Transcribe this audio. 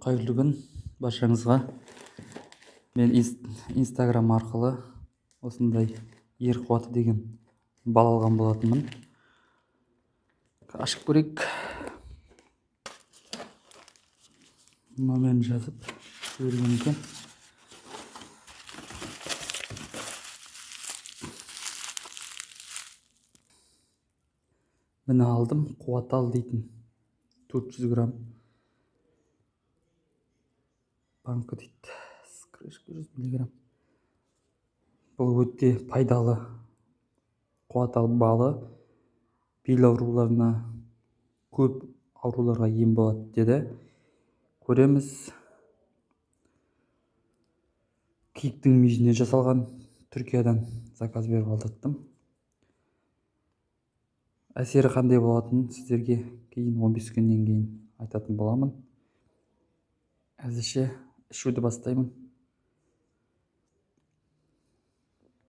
Қайырлы күн баршаңызға. Мен инстаграм арқылы осындай ер қуаты деген бал алған болатынмын. Ашып көрейік. Номерін жазып жіберген екен. Міне алдым. Қуат ал дейтін 400 грамм банка дейді. Крышка 100 миллиграмм. Бұл өте пайдалы қуат ал балы. Бел ауруларына, көп ауруларға ем болады деді. Көреміз. Киіктің мүйізіне жасалған, Түркиядан заказ беріп алдырттым. Әсері қандай болатынын сіздерге кейін 15 күннен кейін айтатын боламын. Әзірше ішуді бастаймын.